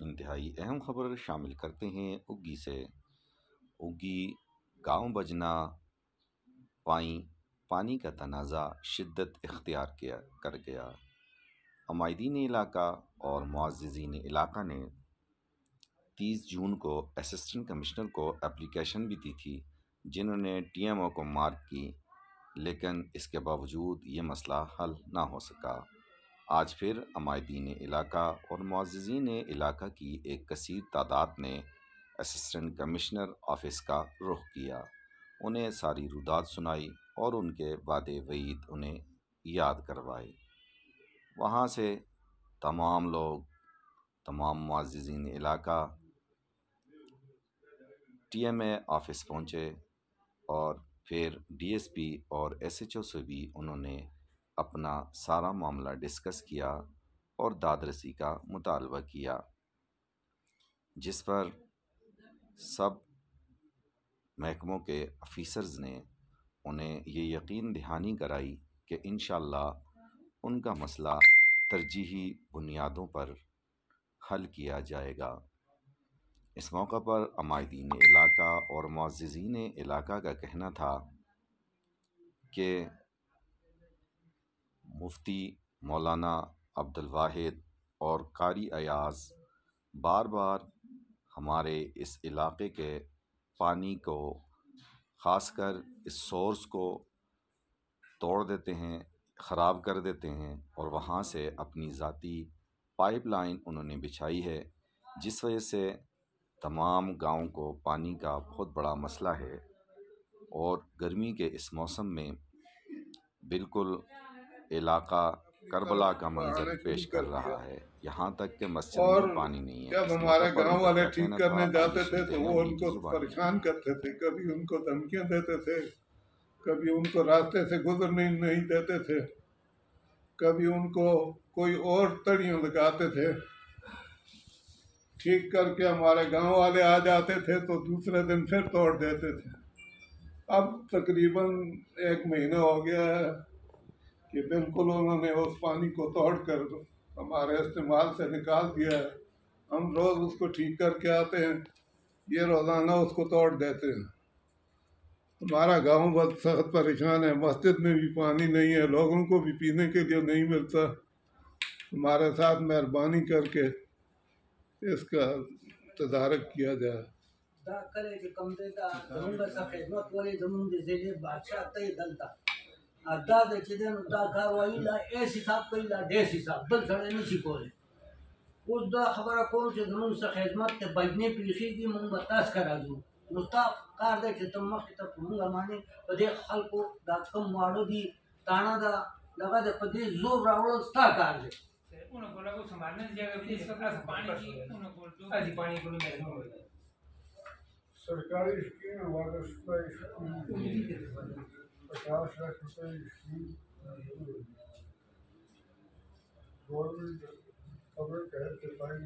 انتہائی اہم خبر شامل کرتے ہیں اگی سے۔ اگی گاؤں بجنا پائیں پانی کا تنازع شدت اختیار کر گیا۔ عمائدین علاقہ اور معززین علاقہ نے 30 جون کو اسسٹنٹ کمشنر کو اپلیکیشن بھی دی تھی، جنہوں نے ٹی ایم او کو مارک کی، لیکن اس کے باوجود یہ مسئلہ حل نہ ہو سکا۔ آج پھر عمائدین علاقہ اور معززین علاقہ کی ایک کثیر تعداد نے اسسٹنٹ کمشنر آفس کا رخ کیا، انہیں ساری رودات سنائی اور ان کے وعدے وعید انہیں یاد کروائے۔ وہاں سے تمام لوگ، تمام معززین علاقہ ٹی ایم اے آفس پہنچے اور پھر ڈی ایس پی اور ایس ایچ او سے بھی انہوں نے اپنا سارا معاملہ ڈسکس کیا اور داد رسی کا مطالبہ کیا، جس پر سب محکموں کے آفیسرز نے انہیں یہ یقین دہانی کرائی کہ انشاءاللہ ان کا مسئلہ ترجیحی بنیادوں پر حل کیا جائے گا۔ اس موقع پر عمائدین علاقہ اور معززین علاقہ کا کہنا تھا کہ مفتی مولانا عبدالواحد اور قاری ایاز بار بار ہمارے اس علاقے کے پانی کو، خاص کر اس سورس کو توڑ دیتے ہیں، خراب کر دیتے ہیں، اور وہاں سے اپنی ذاتی پائپ لائن انہوں نے بچھائی ہے، جس وجہ سے تمام گاؤں کو پانی کا بہت بڑا مسئلہ ہے، اور گرمی کے اس موسم میں بالکل علاقہ کربلا کا منظر پیش کر رہا ہے، یہاں تک کہ مسجد میں پانی نہیں ہے۔ جب ہمارے گاؤں والے ٹھیک کرنے جاتے تھے تو وہ ان کو پریشان کرتے تھے، کبھی ان کو دھمکیاں دیتے تھے، کبھی ان کو راستے سے گزرنے نہیں دیتے تھے، کبھی ان کو کوئی اور تڑیاں لگاتے تھے۔ ٹھیک کر کے ہمارے گاؤں والے آ جاتے تھے تو دوسرے دن پھر توڑ دیتے تھے۔ اب تقریباً 1 مہینہ ہو گیا ہے کہ بالکل انہوں نے اس پانی کو توڑ کر ہمارے استعمال سے نکال دیا ہے۔ ہم روز اس کو ٹھیک کر کے آتے ہیں، یہ روزانہ اس کو توڑ دیتے ہیں۔ ہمارا گاؤں بہت سخت پریشان ہے، مسجد میں بھی پانی نہیں ہے، لوگوں کو بھی پینے کے لیے نہیں ملتا۔ ہمارے ساتھ مہربانی کر کے اس کا تدارک کیا جائے۔ دا کله چې کوم دی دا زمونږ څخه خدمت ولې زمونږ د ضلع بادشاہ ته یې دلته دا دی چې دی نو دا کار وایي لا ایس حساب کوي لا ډیس حساب بل سړی نشي کولی. اوس دا خبره کوم چې زمونږ څخه خدمت ته بجنې پېښېږي، مونږ به تاسو ښه راځو. نو ستا کار دی چې ته مخکې ته په مونږ باندې په دې خلکو دا کوم واړه دي تاڼه ده دغه د په دې زور راوړل ستا کار دی. انہوں کو لگو سنبھالنے جگہ بھی اس کا پانی کی انہوں کو ادھی پانی کو نہیں ہوئے سرکاری اسکیم ہے، واٹر سپلائی اسکیم 50 لاکھ روپے اسکیم گورنمنٹ خبر کہتے پانی